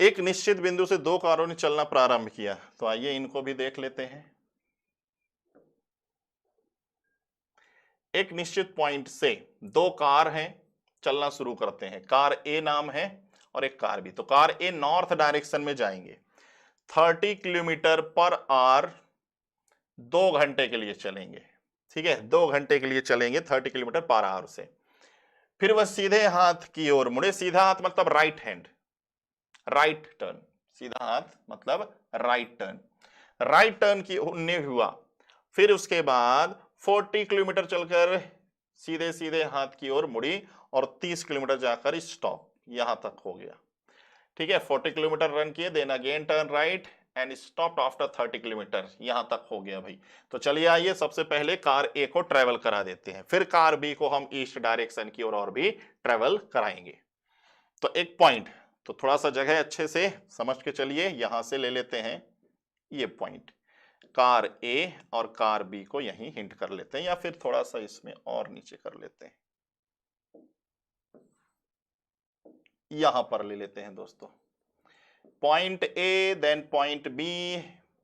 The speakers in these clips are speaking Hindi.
एक निश्चित बिंदु से दो कारों ने चलना प्रारंभ किया, तो आइए इनको भी देख लेते हैं। एक निश्चित पॉइंट से दो कार हैं, चलना शुरू करते हैं। कार ए नाम है और एक कार बी। तो कार ए नॉर्थ डायरेक्शन में जाएंगे, 30 किलोमीटर पर आवर 2 घंटे के लिए चलेंगे। ठीक है, 2 घंटे के लिए चलेंगे 30 किलोमीटर पर आवर से। फिर वह सीधे हाथ की ओर मुड़े। सीधा हाथ मतलब राइट हैंड, राइट टर्न। सीधा हाथ मतलब राइट टर्न, राइट टर्न की ने हुआ। फिर उसके बाद 40 किलोमीटर चलकर सीधे सीधे हाथ की ओर मुड़ी और 30 किलोमीटर जाकर स्टॉप, यहां तक हो गया। ठीक है, 40 किलोमीटर रन किए, then again turn right and stop after 30 kilometre, यहां तक हो गया भाई। तो चलिए आइए सबसे पहले कार ए को ट्रेवल करा देते हैं, फिर कार बी को हम ईस्ट डायरेक्शन की ओर और भी ट्रेवल कराएंगे। तो एक पॉइंट, तो थोड़ा सा जगह अच्छे से समझ के चलिए, यहां से ले लेते हैं ये पॉइंट। कार ए और कार बी को यहीं हिंट कर लेते हैं, या फिर थोड़ा सा इसमें और नीचे कर लेते हैं, यहां पर ले लेते हैं दोस्तों। Point A then point B.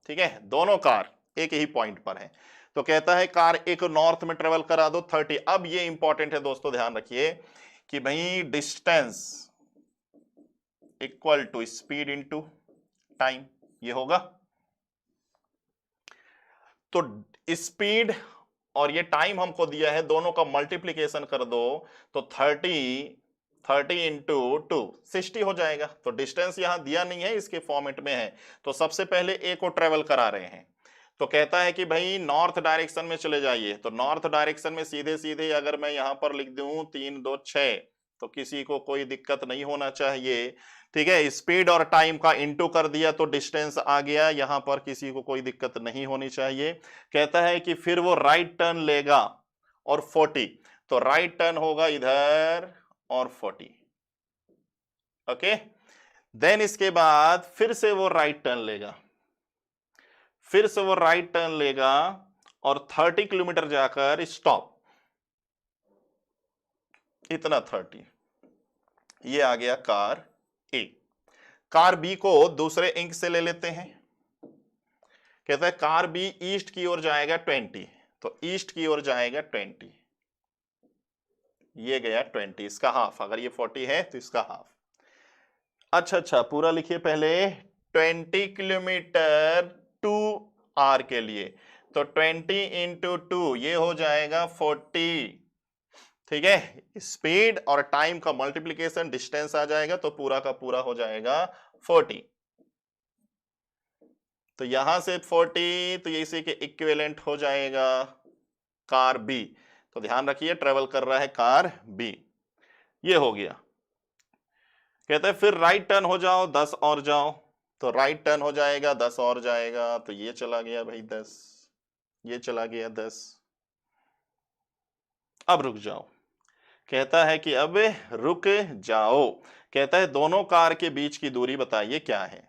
ठीक है, दोनों कार एक ही पॉइंट पर है। तो कहता है कार ए को नॉर्थ में ट्रेवल करा दो 30। अब ये इंपॉर्टेंट है दोस्तों, ध्यान रखिए कि भाई distance equal to speed into time, ये होगा। तो स्पीड और ये टाइम हमको दिया है, दोनों का मल्टीप्लीकेशन कर दो तो 30 इंटू 2 60 हो जाएगा। तो डिस्टेंस यहां दिया नहीं है, इसके फॉर्मेट में है। तो सबसे पहले ए को ट्रेवल करा रहे हैं, तो कहता है कि भाई नॉर्थ डायरेक्शन में चले जाइए। तो नॉर्थ डायरेक्शन में सीधे सीधे अगर मैं यहां पर लिख दूं 3 2 6, तो किसी को कोई दिक्कत नहीं होना चाहिए। ठीक है, स्पीड और टाइम का इंटू कर दिया तो डिस्टेंस आ गया, यहां पर किसी को कोई दिक्कत नहीं होनी चाहिए। कहता है कि फिर वो राइट टर्न लेगा और 40, तो राइट टर्न होगा इधर और 40। ओके, देन इसके बाद फिर से वो राइट टर्न लेगा, फिर से वो राइट टर्न लेगा और 30 किलोमीटर जाकर स्टॉप, इतना 30। ये आ गया कार ए। कार बी को दूसरे इंक से ले लेते हैं। कहता है कार बी ईस्ट की ओर जाएगा 20, तो ईस्ट की ओर जाएगा 20, ये गया 20, इसका हाफ। अगर ये 40 है तो इसका हाफ। अच्छा, पूरा लिखिए पहले। 20 किलोमीटर 2 आर के लिए, तो 20 इंटू 2 ये हो जाएगा 40। ठीक है, स्पीड और टाइम का मल्टीप्लीकेशन डिस्टेंस आ जाएगा, तो पूरा का पूरा हो जाएगा 40। तो यहां से 40, तो ये इसी के इक्विवेलेंट हो जाएगा कार बी। तो ध्यान रखिए ट्रेवल कर रहा है कार बी, ये हो गया। कहते हैं फिर राइट टर्न हो जाओ 10 और जाओ, तो राइट टर्न हो जाएगा 10 और जाएगा, तो ये चला गया भाई 10, ये चला गया 10। अब रुक जाओ, कहता है कि अब रुक जाओ। कहता है दोनों कार के बीच की दूरी बताइए क्या है,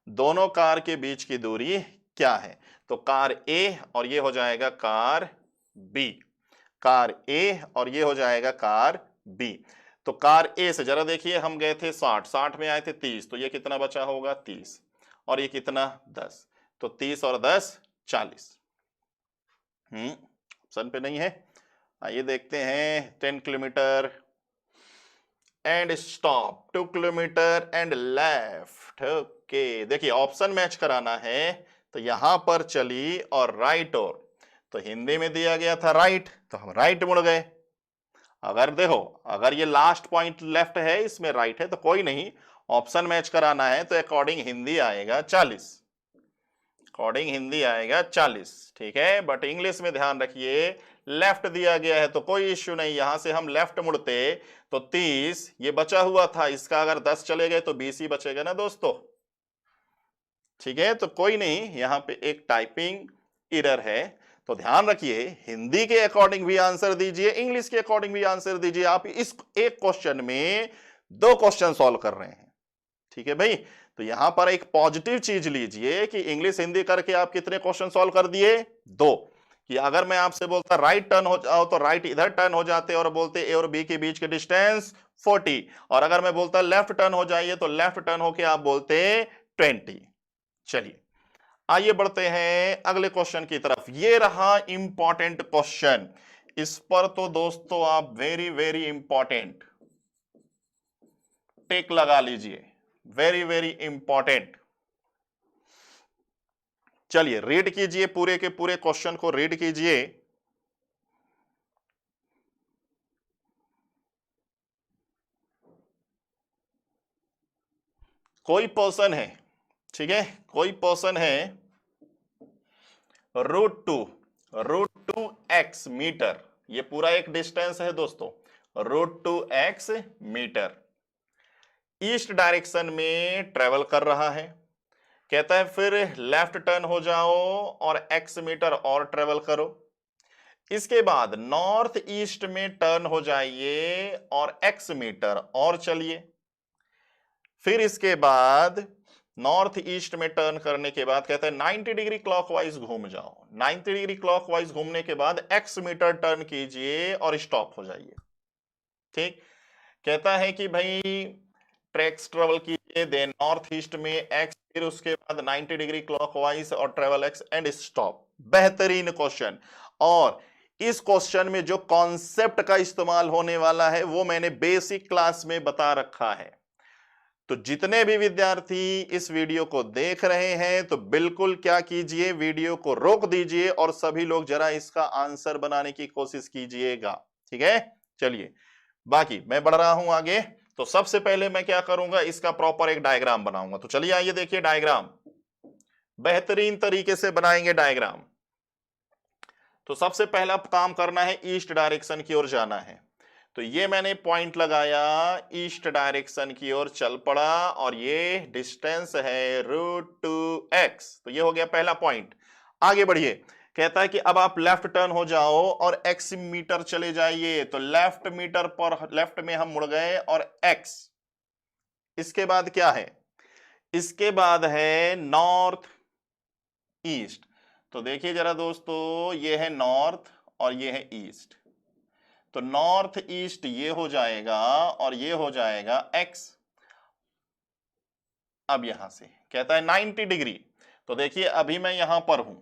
दोनों कार के बीच की दूरी क्या है। तो कार ए और ये हो जाएगा कार बी, कार ए और ये हो जाएगा कार बी। तो कार ए से जरा देखिए, हम गए थे 60 में आए थे 30, तो ये कितना बचा होगा 30, और ये कितना 10, तो 30 और 10 40। ऑप्शन पे नहीं है। आइए देखते हैं 10 kilometre and stop, 2 kilometre and left. Okay, देखिए ऑप्शन मैच कराना है, तो यहां पर चली और राइट, और तो हिंदी में दिया गया था राइट, तो हम राइट मुड़ गए। अगर देखो, अगर ये लास्ट पॉइंट लेफ्ट है, इसमें राइट है, तो कोई नहीं, ऑप्शन मैच कराना है तो अकॉर्डिंग हिंदी आएगा 40, अकॉर्डिंग हिंदी आएगा 40। ठीक है, बट इंग्लिश में ध्यान रखिए लेफ्ट दिया गया है तो कोई इश्यू नहीं, यहां से हम लेफ्ट मुड़ते तो 30 ये बचा हुआ था, इसका अगर 10 चले गए तो 20 ही बचेगा ना दोस्तों। ठीक है, तो कोई नहीं, यहां पे एक टाइपिंग एरर है, तो ध्यान रखिए हिंदी के अकॉर्डिंग भी आंसर दीजिए, इंग्लिश के अकॉर्डिंग भी आंसर दीजिए। आप इस एक क्वेश्चन में 2 क्वेश्चन सॉल्व कर रहे हैं। ठीक है भाई, तो यहां पर एक पॉजिटिव चीज लीजिए कि इंग्लिश हिंदी करके आप कितने क्वेश्चन सॉल्व कर दिए, 2, कि अगर मैं आपसे बोलता राइट टर्न हो जाओ तो राइट इधर टर्न हो जाते और बोलते ए और बी के बीच के डिस्टेंस 40, और अगर मैं बोलता लेफ्ट टर्न हो जाइए तो लेफ्ट टर्न होके आप बोलते 20। चलिए आइए बढ़ते हैं अगले क्वेश्चन की तरफ। ये रहा इंपॉर्टेंट क्वेश्चन, इस पर तो दोस्तों आप वेरी वेरी इंपॉर्टेंट टिक लगा लीजिए, वेरी वेरी इंपॉर्टेंट। चलिए रीड कीजिए, पूरे के पूरे क्वेश्चन को रीड कीजिए। कोई पर्सन है, ठीक है, कोई पर्सन है, रूट टू एक्स मीटर, ये पूरा एक डिस्टेंस है दोस्तों, root two x metre east direction में ट्रेवल कर रहा है। कहता है फिर लेफ्ट टर्न हो जाओ और एक्स मीटर और ट्रेवल करो। इसके बाद नॉर्थ ईस्ट में टर्न हो जाइए और एक्स मीटर और चलिए। फिर इसके बाद नॉर्थ ईस्ट में टर्न करने के बाद कहता है 90 डिग्री क्लॉकवाइज घूम जाओ। 90 डिग्री क्लॉकवाइज घूमने के बाद एक्स मीटर टर्न कीजिए और स्टॉप हो जाइए। ठीक, कहता है कि भाई ट्रैक्स ट्रेवल कीजिए, देन नॉर्थ ईस्ट में एक्स, फिर उसके बाद 90 डिग्री क्लॉकवाइज और ट्रेवल एक्स एंड स्टॉप। बेहतरीन क्वेश्चन, और इस क्वेश्चन में जो कॉन्सेप्ट का इस्तेमाल होने वाला है वो मैंने बेसिक क्लास में बता रखा है। तो जितने भी विद्यार्थी इस वीडियो को देख रहे हैं तो बिल्कुल क्या कीजिए, वीडियो को रोक दीजिए और सभी लोग जरा इसका आंसर बनाने की कोशिश कीजिएगा। ठीक है, चलिए बाकी मैं बढ़ रहा हूं आगे। तो सबसे पहले मैं क्या करूंगा, इसका प्रॉपर एक डायग्राम बनाऊंगा। तो चलिए आइए देखिए डायग्राम, बेहतरीन तरीके से बनाएंगे डायग्राम। तो सबसे पहला काम करना है, ईस्ट डायरेक्शन की ओर जाना है। तो ये मैंने पॉइंट लगाया, ईस्ट डायरेक्शन की ओर चल पड़ा और ये डिस्टेंस है रूट टू एक्स। तो ये हो गया पहला पॉइंट। आगे बढ़िए, कहता है कि अब आप लेफ्ट टर्न हो जाओ और एक्स मीटर चले जाइए। तो लेफ्ट मीटर पर लेफ्ट में हम मुड़ गए और एक्स। इसके बाद क्या है, इसके बाद है नॉर्थ ईस्ट। तो देखिए जरा दोस्तों, ये है नॉर्थ और ये है ईस्ट। तो नॉर्थ ईस्ट ये हो जाएगा और ये हो जाएगा एक्स। अब यहां से कहता है 90 डिग्री। तो देखिए अभी मैं यहां पर हूं,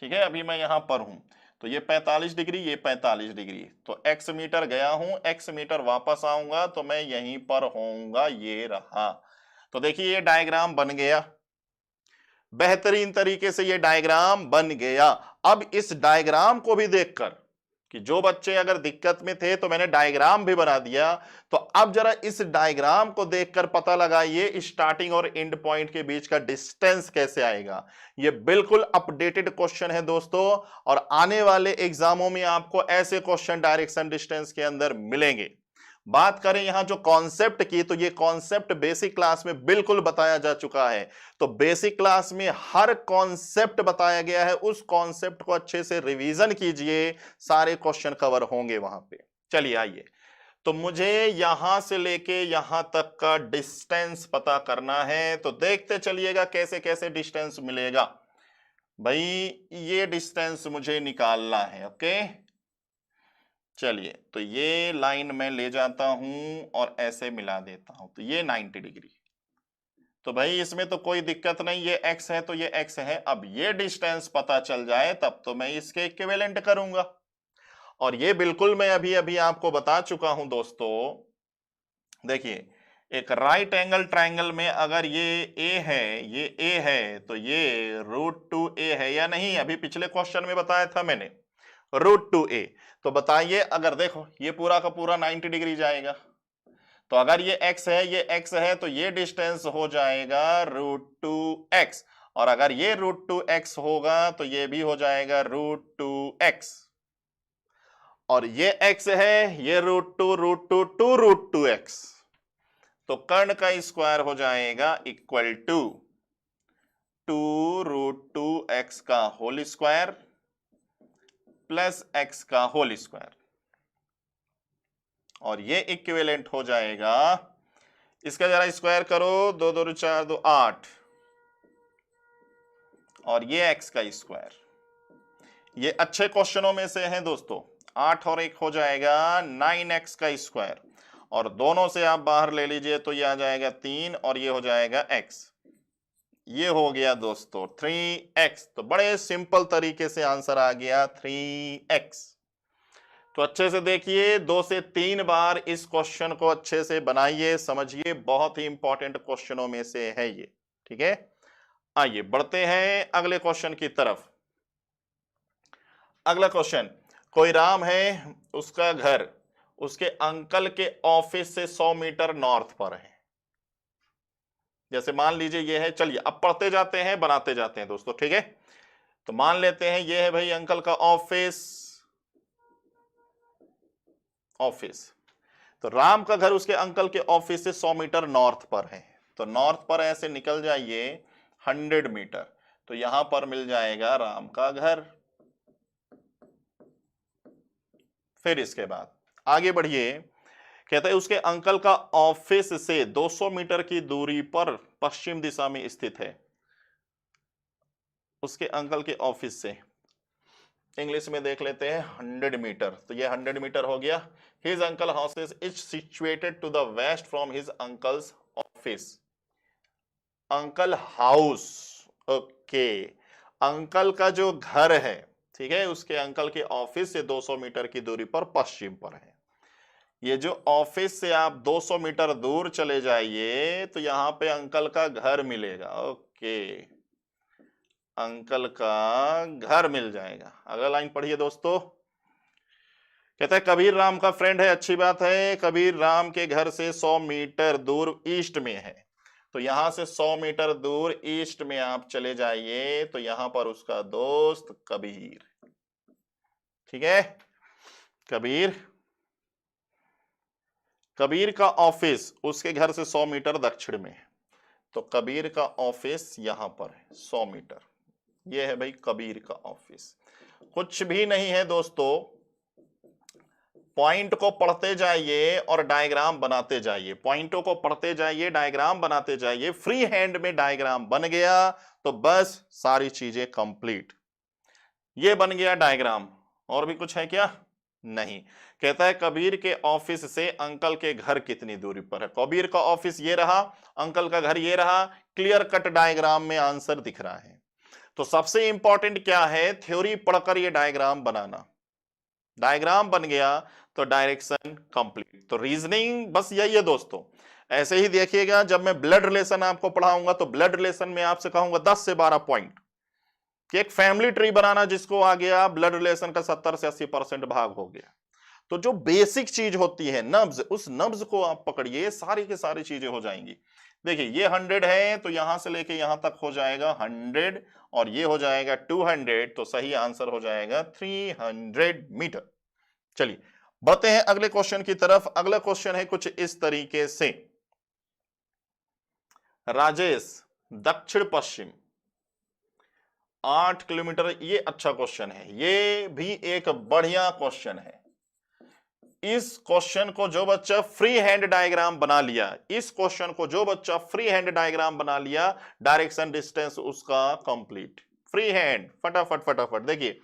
ठीक है, अभी मैं यहां पर हूं। तो ये 45 डिग्री, ये 45 डिग्री। तो एक्स मीटर गया हूं, एक्स मीटर वापस आऊंगा तो मैं यहीं पर होऊंगा, ये रहा। तो देखिए ये डायग्राम बन गया, बेहतरीन तरीके से ये डायग्राम बन गया। अब इस डायग्राम को भी देखकर कि जो बच्चे अगर दिक्कत में थे तो मैंने डायग्राम भी बना दिया, तो अब जरा इस डायग्राम को देखकर पता लगाइए स्टार्टिंग और एंड पॉइंट के बीच का डिस्टेंस कैसे आएगा। ये बिल्कुल अपडेटेड क्वेश्चन है दोस्तों, और आने वाले एग्जामों में आपको ऐसे क्वेश्चन डायरेक्शन डिस्टेंस के अंदर मिलेंगे। बात करें यहां जो कॉन्सेप्ट की, तो ये कॉन्सेप्ट बेसिक क्लास में बिल्कुल बताया जा चुका है। तो बेसिक क्लास में हर कॉन्सेप्ट बताया गया है, उस कॉन्सेप्ट को अच्छे से रिवीजन कीजिए, सारे क्वेश्चन कवर होंगे वहां पे। चलिए आइए, तो मुझे यहां से लेके यहां तक का डिस्टेंस पता करना है। तो देखते चलिएगा कैसे कैसे डिस्टेंस मिलेगा। भाई ये डिस्टेंस मुझे निकालना है, ओके। चलिए, तो ये लाइन मैं ले जाता हूं और ऐसे मिला देता हूं, तो ये 90 डिग्री। तो भाई इसमें तो कोई दिक्कत नहीं, ये x है तो ये x है। अब ये डिस्टेंस पता चल जाए तब तो मैं इसके इक्विवेलेंट करूंगा, और ये बिल्कुल मैं अभी अभी आपको बता चुका हूं दोस्तों। देखिए एक राइट एंगल ट्रायंगल में अगर ये a है, ये a है, तो ये रूट टू a है या नहीं, अभी पिछले क्वेश्चन में बताया था मैंने, रूट टू a। तो बताइए, अगर देखो ये पूरा का पूरा 90 डिग्री जाएगा, तो अगर ये x है, ये x है, तो ये डिस्टेंस हो जाएगा रूट टू एक्स, और अगर ये रूट टू एक्स होगा तो ये भी हो जाएगा रूट टू एक्स, और ये x है, ये रूट टू एक्स। तो कर्ण का स्क्वायर हो जाएगा equal to root two x का होल स्क्वायर प्लस x का होल स्क्वायर, और ये इक्विवेलेंट हो जाएगा, इसका जरा स्क्वायर करो, 2 2 4 2 8, और ये x का स्क्वायर, ये अच्छे क्वेश्चनों में से है दोस्तों। 8 और 1 हो जाएगा 9x का स्क्वायर, और दोनों से आप बाहर ले लीजिए तो ये आ जाएगा 3 और ये हो जाएगा x। ये हो गया दोस्तों 3x। तो बड़े सिंपल तरीके से आंसर आ गया 3x। तो अच्छे से देखिए, 2 से 3 बार इस क्वेश्चन को अच्छे से बनाइए, समझिए, बहुत ही इंपॉर्टेंट क्वेश्चनों में से है ये। ठीक है, आइए बढ़ते हैं अगले क्वेश्चन की तरफ। अगला क्वेश्चन, कोई राम है, उसका घर उसके अंकल के ऑफिस से 100 मीटर नॉर्थ पर है। जैसे मान लीजिए ये है, चलिए अब पढ़ते जाते हैं, बनाते जाते हैं दोस्तों। ठीक है, तो मान लेते हैं ये है भाई अंकल का ऑफिस। तो राम का घर उसके अंकल के ऑफिस से 100 मीटर नॉर्थ पर है। तो नॉर्थ पर ऐसे निकल जाइए 100 मीटर, तो यहां पर मिल जाएगा राम का घर। फिर इसके बाद आगे बढ़िए, कहता है उसके अंकल का ऑफिस से 200 मीटर की दूरी पर पश्चिम दिशा में स्थित है। उसके अंकल के ऑफिस से, इंग्लिश में देख लेते हैं 100 मीटर, तो ये 100 मीटर हो गया। His uncle house is situated to the west from his uncle's office. Uncle house, okay, uncle का जो घर है, ठीक है, उसके अंकल के ऑफिस से 200 मीटर की दूरी पर पश्चिम पर है। ये जो ऑफिस से आप 200 मीटर दूर चले जाइए तो यहां पे अंकल का घर मिलेगा। ओके, अंकल का घर मिल जाएगा। अगला लाइन पढ़िए दोस्तों, कहता है कबीर राम का फ्रेंड है। अच्छी बात है, कबीर राम के घर से 100 मीटर दूर ईस्ट में है। तो यहां से 100 मीटर दूर ईस्ट में आप चले जाइए तो यहां पर उसका दोस्त कबीर। ठीक है, कबीर का ऑफिस उसके घर से 100 मीटर दक्षिण में है। तो कबीर का ऑफिस यहां पर है 100 मीटर। यह है भाई कबीर का ऑफिस। कुछ भी नहीं है दोस्तों, पॉइंट को पढ़ते जाइए और डायग्राम बनाते जाइए। पॉइंटों को पढ़ते जाइए, डायग्राम बनाते जाइए। फ्री हैंड में डायग्राम बन गया तो बस सारी चीजें कंप्लीट। ये बन गया डायग्राम। और भी कुछ है क्या? नहीं। कहता है कबीर के ऑफिस से अंकल के घर कितनी दूरी पर है। कबीर का ऑफिस ये रहा, अंकल का घर ये रहा। क्लियर कट डायग्राम में आंसर दिख रहा है। तो सबसे इंपॉर्टेंट क्या है? थ्योरी पढ़कर ये डायग्राम बनाना। डायग्राम बन गया तो डायरेक्शन कंप्लीट। तो रीजनिंग बस यही है दोस्तों। ऐसे ही देखिएगा, जब मैं ब्लड रिलेशन आपको पढ़ाऊंगा तो ब्लड रिलेशन में आपसे कहूंगा 10 से 12 पॉइंट कि एक फैमिली ट्री बनाना, जिसको आ गया ब्लड रिलेशन का 70 से 80% भाग हो गया। तो जो बेसिक चीज होती है नब्ज, उस नब्ज को आप पकड़िए, सारी की सारी चीजें हो जाएंगी। देखिए ये 100 है तो यहां से लेके यहां तक हो जाएगा 100 और ये हो जाएगा 200। तो सही आंसर हो जाएगा 300 मीटर। चलिए बढ़ते हैं अगले क्वेश्चन की तरफ। अगला क्वेश्चन है कुछ इस तरीके से, राजेश दक्षिण पश्चिम 8 किलोमीटर। ये अच्छा क्वेश्चन है, ये भी एक बढ़िया क्वेश्चन है। इस क्वेश्चन को जो बच्चा फ्री हैंड डायग्राम बना लिया, इस क्वेश्चन को जो बच्चा फ्री हैंड डायग्राम बना लिया, डायरेक्शन डिस्टेंस उसका कंप्लीट। फ्री हैंड फटाफट फटाफट देखिए।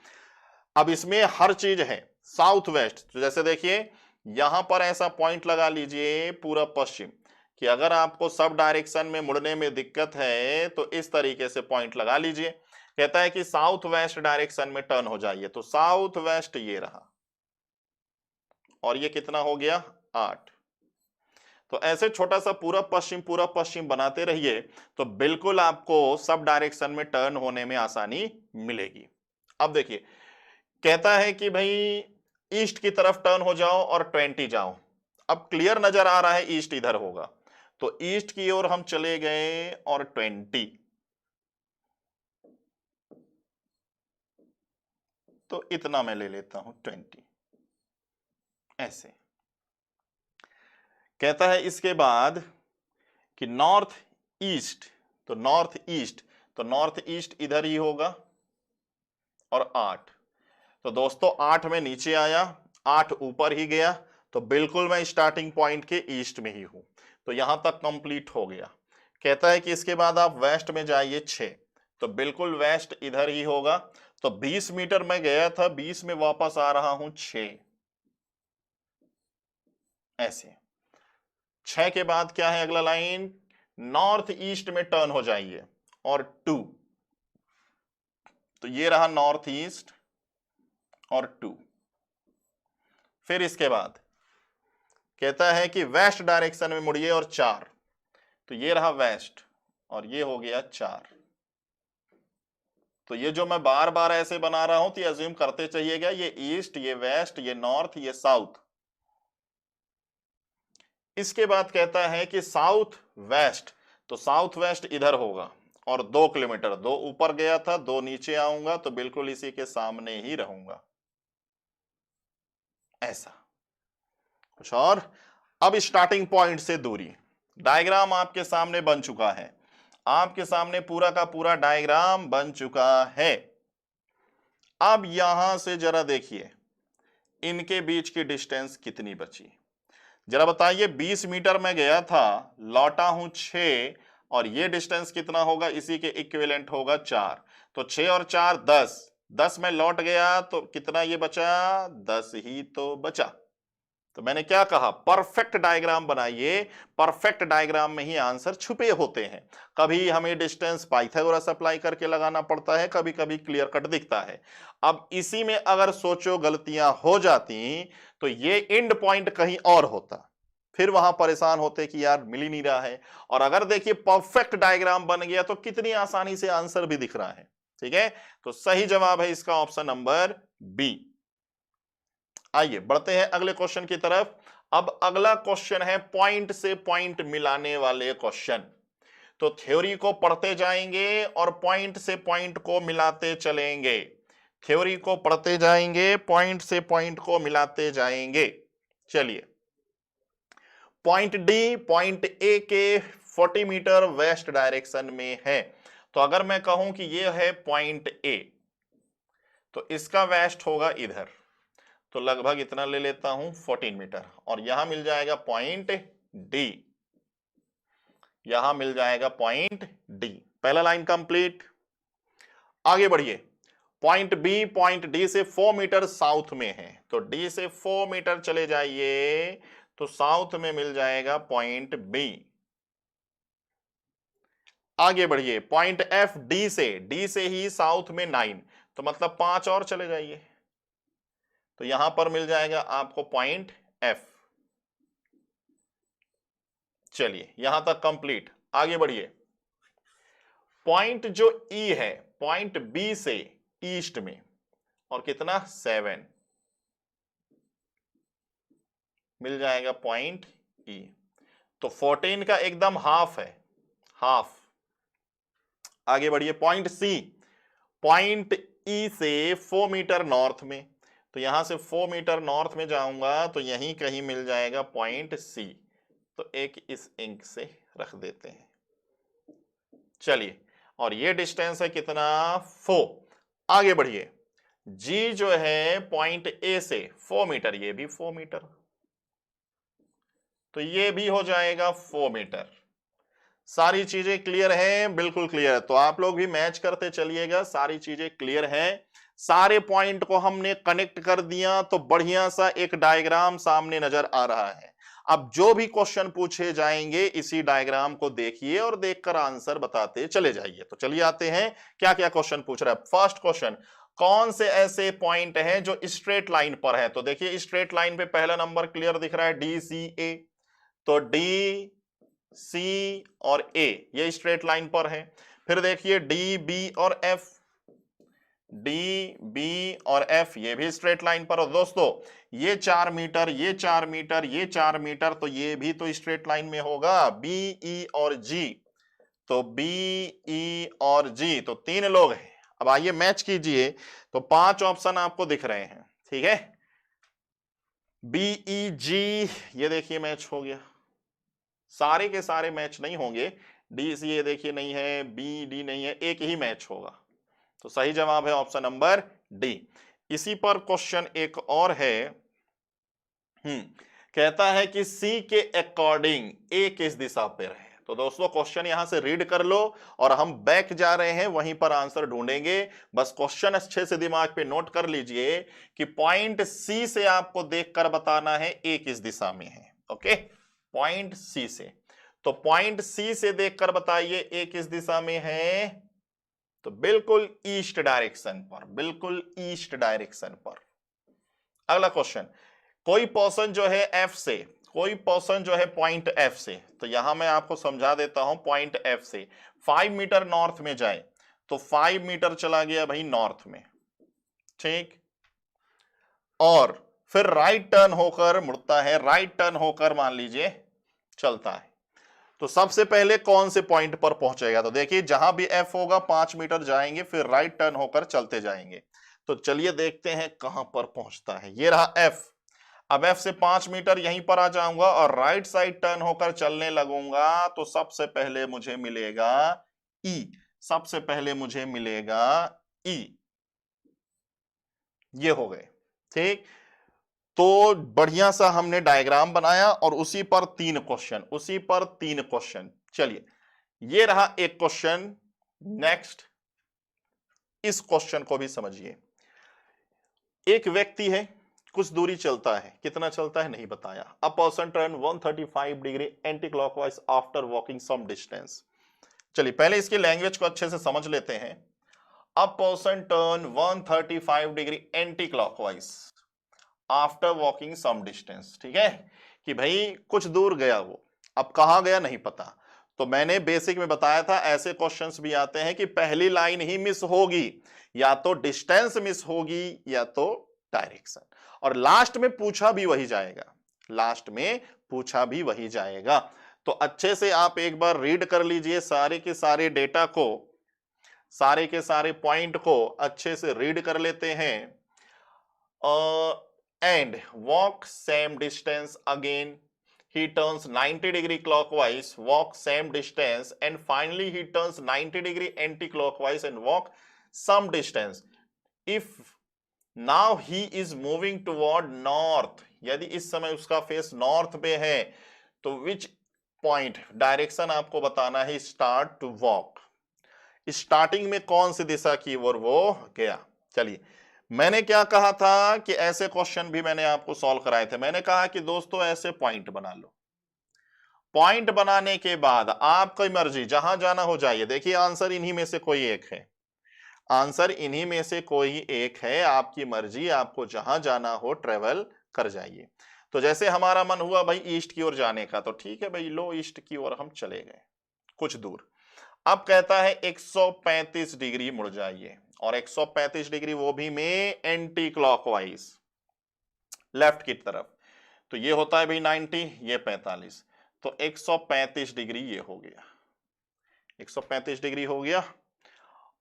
अब इसमें हर चीज है साउथ वेस्ट। तो जैसे देखिए यहां पर ऐसा पॉइंट लगा लीजिए पूरा पश्चिम, कि अगर आपको सब डायरेक्शन में मुड़ने में दिक्कत है तो इस तरीके से पॉइंट लगा लीजिए। कहता है कि साउथ वेस्ट डायरेक्शन में टर्न हो जाइए। तो साउथ वेस्ट ये रहा, और ये कितना हो गया 8। तो ऐसे छोटा सा पूरा पश्चिम बनाते रहिए तो बिल्कुल आपको सब डायरेक्शन में टर्न होने में आसानी मिलेगी। अब देखिए कहता है कि भाई ईस्ट की तरफ टर्न हो जाओ और 20 जाओ। अब क्लियर नजर आ रहा है ईस्ट इधर होगा, तो ईस्ट की ओर हम चले गए और 20। तो इतना मैं ले लेता हूं 20 ऐसे। कहता है इसके बाद कि नॉर्थ ईस्ट, तो नॉर्थ ईस्ट इधर ही होगा और 8। तो दोस्तों 8 में नीचे आया, 8 ऊपर ही गया, तो बिल्कुल मैं स्टार्टिंग पॉइंट के ईस्ट में ही हूं। तो यहां तक कंप्लीट हो गया। कहता है कि इसके बाद आप वेस्ट में जाइए 6, तो बिल्कुल वेस्ट इधर ही होगा। तो 20 मीटर मैं गया था, 20 में वापस आ रहा हूं 6, ऐसे। 6 के बाद क्या है अगला लाइन, नॉर्थ ईस्ट में टर्न हो जाइए और 2, तो ये रहा नॉर्थ ईस्ट और 2। फिर इसके बाद कहता है कि वेस्ट डायरेक्शन में मुड़िए और 4, तो ये रहा वेस्ट और ये हो गया 4। तो ये जो मैं बार बार ऐसे बना रहा हूं तो अज्यूम करते चाहिएगा ये ईस्ट, ये वेस्ट, ये नॉर्थ, ये साउथ। इसके बाद कहता है कि साउथ वेस्ट, तो साउथ वेस्ट इधर होगा और 2 किलोमीटर, 2 ऊपर गया था, 2 नीचे आऊंगा तो बिल्कुल इसी के सामने ही रहूंगा, ऐसा कुछ। और अब स्टार्टिंग पॉइंट से दूरी, डायग्राम आपके सामने बन चुका है, आपके सामने पूरा का पूरा डायग्राम बन चुका है। अब यहां से जरा देखिए इनके बीच की डिस्टेंस कितनी बची, जरा बताइए। 20 मीटर में गया था, लौटा हूं 6, और ये डिस्टेंस कितना होगा, इसी के इक्विवेलेंट होगा 4। तो 6 और 4 10, 10 में लौट गया तो कितना ये बचा, 10 ही तो बचा। तो मैंने क्या कहा, परफेक्ट डायग्राम बनाइए, परफेक्ट डायग्राम में ही आंसर छुपे होते हैं। कभी हमें डिस्टेंस पाइथागोरस अप्लाई करके लगाना पड़ता है, कभी कभी क्लियर कट दिखता है। अब इसी में अगर सोचो गलतियां हो जाती तो ये एंड पॉइंट कहीं और होता, फिर वहां परेशान होते कि यार मिल ही नहीं रहा है। और अगर देखिए परफेक्ट डायग्राम बन गया तो कितनी आसानी से आंसर भी दिख रहा है, ठीक है। तो सही जवाब है इसका ऑप्शन नंबर बी। आइए बढ़ते हैं अगले क्वेश्चन की तरफ। अब अगला क्वेश्चन है पॉइंट से पॉइंट मिलाने वाले क्वेश्चन। तो थ्योरी को पढ़ते जाएंगे और पॉइंट से पॉइंट को मिलाते चलेंगे, थ्योरी को पढ़ते जाएंगे, पॉइंट से पॉइंट को मिलाते जाएंगे। चलिए, पॉइंट डी पॉइंट ए के 40 मीटर वेस्ट डायरेक्शन में है। तो अगर मैं कहूं कि ये है पॉइंट ए, तो इसका वेस्ट होगा इधर, तो लगभग इतना ले लेता हूं 14 मीटर, और यहां मिल जाएगा पॉइंट डी, यहां मिल जाएगा पॉइंट डी। पहला लाइन कंप्लीट। आगे बढ़िए, पॉइंट बी पॉइंट डी से 4 मीटर साउथ में है, तो डी से 4 मीटर चले जाइए तो साउथ में मिल जाएगा पॉइंट बी। आगे बढ़िए, पॉइंट एफ डी से ही साउथ में 9, तो मतलब 5 और चले जाइए तो यहां पर मिल जाएगा आपको पॉइंट एफ। चलिए यहां तक कंप्लीट। आगे बढ़िए, पॉइंट जो ई है पॉइंट बी से ईस्ट में, और कितना 7 मिल जाएगा पॉइंट ई, तो 14 का एकदम हाफ है, हाफ। आगे बढ़िए, पॉइंट सी पॉइंट ई से 4 मीटर नॉर्थ में, तो यहां से 4 मीटर नॉर्थ में जाऊंगा तो यहीं कहीं मिल जाएगा पॉइंट सी, तो एक इस इंक से रख देते हैं। चलिए, और ये डिस्टेंस है कितना 4। आगे बढ़िए, जी जो है पॉइंट ए से 4 मीटर, ये भी 4 मीटर, तो ये भी हो जाएगा 4 मीटर। सारी चीजें क्लियर हैं, बिल्कुल क्लियर है, तो आप लोग भी मैच करते चलिएगा, सारी चीजें क्लियर हैं। सारे पॉइंट को हमने कनेक्ट कर दिया तो बढ़िया सा एक डायग्राम सामने नजर आ रहा है। अब जो भी क्वेश्चन पूछे जाएंगे इसी डायग्राम को देखिए और देखकर आंसर बताते चले जाइए। तो चलिए आते हैं क्या क्या क्वेश्चन पूछ रहा है। फर्स्ट क्वेश्चन, कौन से ऐसे पॉइंट हैं जो स्ट्रेट लाइन पर है। तो देखिए स्ट्रेट लाइन पे पहला नंबर क्लियर दिख रहा है, डी सी ए, तो डी सी और ए ये स्ट्रेट लाइन पर है। फिर देखिए डी बी और एफ, डी बी और एफ ये भी स्ट्रेट लाइन पर। और दोस्तों ये 4 मीटर, ये 4 मीटर, ये 4 मीटर, तो ये भी तो स्ट्रेट लाइन में होगा, बी ई और जी, तो बी ई और जी, तो 3 लोग हैं। अब आइए मैच कीजिए, तो 5 ऑप्शन आपको दिख रहे हैं, ठीक है। बी ई जी ये देखिए मैच हो गया, सारे के सारे मैच नहीं होंगे, डी सी ये देखिए नहीं है, बी डी नहीं है, एक ही मैच होगा, तो सही जवाब है ऑप्शन नंबर डी। इसी पर क्वेश्चन एक और है, कहता है कि सी के अकॉर्डिंग ए किस दिशा पर है। तो दोस्तों क्वेश्चन यहां से रीड कर लो और हम बैक जा रहे हैं, वहीं पर आंसर ढूंढेंगे। बस क्वेश्चन अच्छे से दिमाग पे नोट कर लीजिए कि पॉइंट सी से आपको देखकर बताना है ए किस दिशा में है। ओके, पॉइंट सी से, तो पॉइंट सी से देखकर बताइए ए किस दिशा में है। तो बिल्कुल ईस्ट डायरेक्शन पर, बिल्कुल ईस्ट डायरेक्शन पर। अगला क्वेश्चन, कोई पर्सन जो है एफ से, कोई पर्सन जो है पॉइंट एफ से, तो यहां मैं आपको समझा देता हूं, पॉइंट एफ से 5 मीटर नॉर्थ में जाए, तो 5 मीटर चला गया भाई नॉर्थ में, ठीक, और फिर राइट टर्न होकर मुड़ता है, राइट टर्न होकर मान लीजिए चलता है, तो सबसे पहले कौन से पॉइंट पर पहुंचेगा। तो देखिए जहां भी एफ होगा 5 मीटर जाएंगे, फिर राइट टर्न होकर चलते जाएंगे। तो चलिए देखते हैं कहां पर पहुंचता है। ये रहा एफ, अब एफ से 5 मीटर यहीं पर आ जाऊंगा और राइट साइड टर्न होकर चलने लगूंगा, तो सबसे पहले मुझे मिलेगा ई, सबसे पहले मुझे मिलेगा ई। ये हो गए, ठीक। तो बढ़िया सा हमने डायग्राम बनाया और उसी पर 3 क्वेश्चन, उसी पर 3 क्वेश्चन। चलिए ये रहा एक क्वेश्चन। नेक्स्ट, इस क्वेश्चन को भी समझिए। एक व्यक्ति है, कुछ दूरी चलता है, कितना चलता है नहीं बताया। A person turn 135 degree anti clockwise after walking some distance. चलिए पहले इसकी लैंग्वेज को अच्छे से समझ लेते हैं। A person turn 135 degree anti clockwise after walking some distance, ठीक है, कि भाई कुछ दूर गया वो, अब कहां गया नहीं पता। तो मैंने बेसिक में बताया था ऐसे क्वेश्चंस भी आते हैं कि पहली लाइन ही मिस होगी, या तो डिस्टेंस मिस होगी या तो डायरेक्शन, और लास्ट में पूछा भी वही जाएगा, लास्ट में पूछा भी वही जाएगा। तो अच्छे से आप एक बार रीड कर लीजिए सारे के सारे डेटा को, सारे के सारे पॉइंट को अच्छे से रीड कर लेते हैं। And walk same distance again. He turns 90 degree clockwise, walk same distance, and finally he turns 90 degree anti-clockwise and walk some distance. If now he is moving toward north, यदि इस समय उसका फेस नॉर्थ पे है, तो विच पॉइंट डायरेक्शन आपको बताना है स्टार्ट टू वॉक, स्टार्टिंग में कौन सी दिशा की ओर वो गया। चलिए मैंने क्या कहा था कि ऐसे क्वेश्चन भी मैंने आपको सॉल्व कराए थे। मैंने कहा कि दोस्तों ऐसे पॉइंट बना लो, पॉइंट बनाने के बाद आपकी मर्जी जहां जाना हो जाइए। देखिए आंसर इन्हीं में से कोई एक है, आंसर इन्हीं में से कोई एक है, आपकी मर्जी, आपको जहां जाना हो ट्रेवल कर जाइए। तो जैसे हमारा मन हुआ भाई ईस्ट की ओर जाने का, तो ठीक है भाई लो ईस्ट की ओर हम चले गए कुछ दूर। अब कहता है 135 डिग्री मुड़ जाइए, और 135 डिग्री वो भी में एंटी क्लॉकवाइज लेफ्ट की तरफ, तो ये होता है भाई 90, ये 45, तो 135 डिग्री ये हो गया, 135 डिग्री हो गया।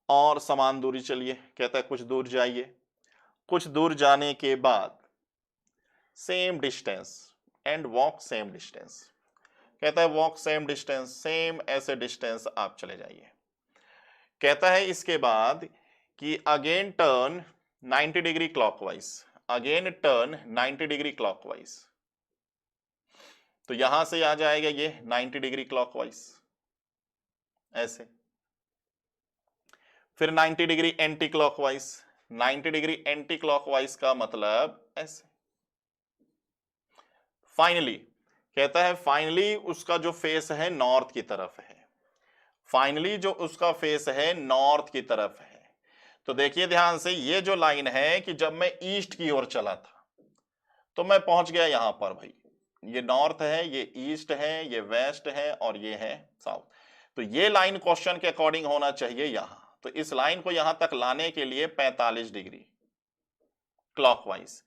और समान दूरी चलिए, कहता है कुछ दूर जाइए, कुछ दूर जाने के बाद same distance and walk same distance, कहता है वॉक सेम डिस्टेंस, सेम ऐसे डिस्टेंस आप चले जाइए। कहता है इसके बाद कि again turn 90 degree clockwise, again turn 90 degree clockwise, तो यहां से आ जाएगा ये 90 डिग्री क्लॉकवाइज ऐसे, फिर 90 degree anti clockwise, 90 degree anti clockwise का मतलब ऐसे। फाइनली कहता है फाइनली उसका जो फेस है नॉर्थ की तरफ है, फाइनली जो उसका फेस है नॉर्थ की तरफ है। तो देखिए ध्यान से, ये जो लाइन है कि जब मैं ईस्ट की ओर चला था तो मैं पहुंच गया यहां पर भाई, ये नॉर्थ है, ये ईस्ट है, ये वेस्ट है और ये है साउथ। तो ये लाइन क्वेश्चन के अकॉर्डिंग होना चाहिए यहां। तो इस लाइन को यहां तक लाने के लिए 45 डिग्री क्लॉकवाइज,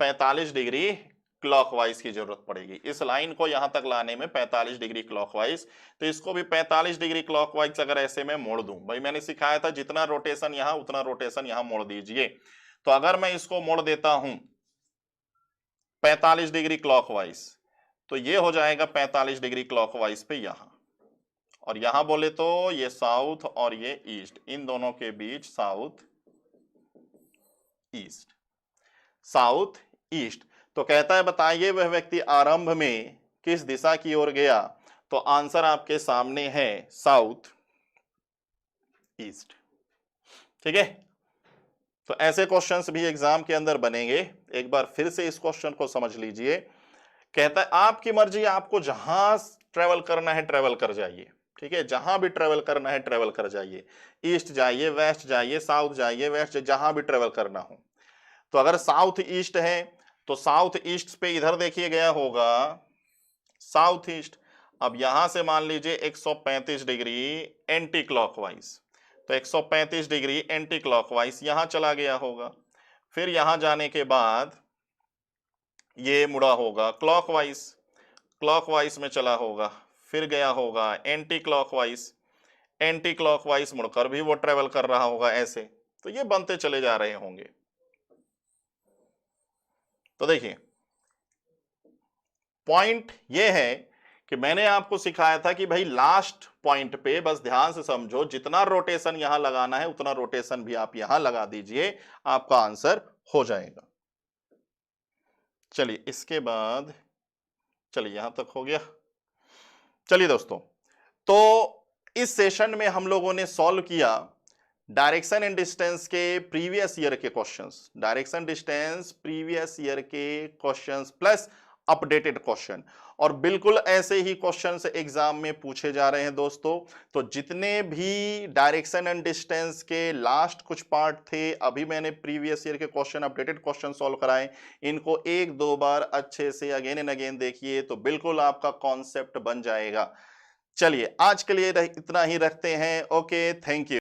45 डिग्री क्लॉकवाइज की जरूरत पड़ेगी इस लाइन को यहां तक लाने में, 45 डिग्री क्लॉकवाइज। तो इसको भी 45 डिग्री क्लॉकवाइज अगर ऐसे में मोड़ दूं, भाई मैंने सिखाया था जितना रोटेशन यहां उतना रोटेशन यहां मोड़ दीजिए। तो अगर मैं इसको मोड़ देता हूं 45 डिग्री क्लॉकवाइज, तो ये हो जाएगा 45 डिग्री क्लॉकवाइज पे यहां, और यहां बोले तो ये साउथ और ये ईस्ट, इन दोनों के बीच साउथ ईस्ट, साउथ ईस्ट। तो कहता है बताइए वह व्यक्ति आरंभ में किस दिशा की ओर गया। तो आंसर आपके सामने है साउथ ईस्ट। ठीक है, तो ऐसे क्वेश्चंस भी एग्जाम के अंदर बनेंगे। एक बार फिर से इस क्वेश्चन को समझ लीजिए। कहता है आपकी मर्जी, आपको जहां ट्रेवल करना है ट्रेवल कर जाइए। ठीक है, जहां भी ट्रेवल करना है ट्रेवल कर जाइए, ईस्ट जाइए, वेस्ट जाइए, साउथ जाइए, वेस्ट, जहां भी ट्रेवल करना हो। तो अगर साउथ ईस्ट है तो साउथ ईस्ट पे इधर देखिए गया होगा साउथ ईस्ट। अब यहां से मान लीजिए 135 डिग्री एंटी क्लॉकवाइज, तो 135 डिग्री एंटी क्लॉकवाइज यहां चला गया होगा। फिर यहां जाने के बाद ये मुड़ा होगा क्लॉकवाइज, क्लॉकवाइज में चला होगा, फिर गया होगा एंटी क्लॉकवाइज, एंटी क्लॉकवाइज मुड़कर भी वो ट्रेवल कर रहा होगा ऐसे। तो ये बनते चले जा रहे होंगे। तो देखिए पॉइंट ये है कि मैंने आपको सिखाया था कि भाई लास्ट पॉइंट पे बस ध्यान से समझो, जितना रोटेशन यहां लगाना है उतना रोटेशन भी आप यहां लगा दीजिए, आपका आंसर हो जाएगा। चलिए इसके बाद, चलिए यहां तक हो गया। चलिए दोस्तों, तो इस सेशन में हम लोगों ने सॉल्व किया डायरेक्शन एंड डिस्टेंस के प्रीवियस ईयर के questions, direction distance previous year के क्वेश्चंस प्लस अपडेटेड क्वेश्चन, और बिल्कुल ऐसे ही क्वेश्चंस एग्जाम में पूछे जा रहे हैं दोस्तों। तो जितने भी डायरेक्शन एंड डिस्टेंस के लास्ट कुछ पार्ट थे, अभी मैंने प्रीवियस ईयर के क्वेश्चन, अपडेटेड क्वेश्चन सॉल्व कराए, इनको एक दो बार अच्छे से अगेन एंड अगेन देखिए तो बिल्कुल आपका कॉन्सेप्ट बन जाएगा। चलिए आज के लिए इतना ही रखते हैं। Okay, thank you.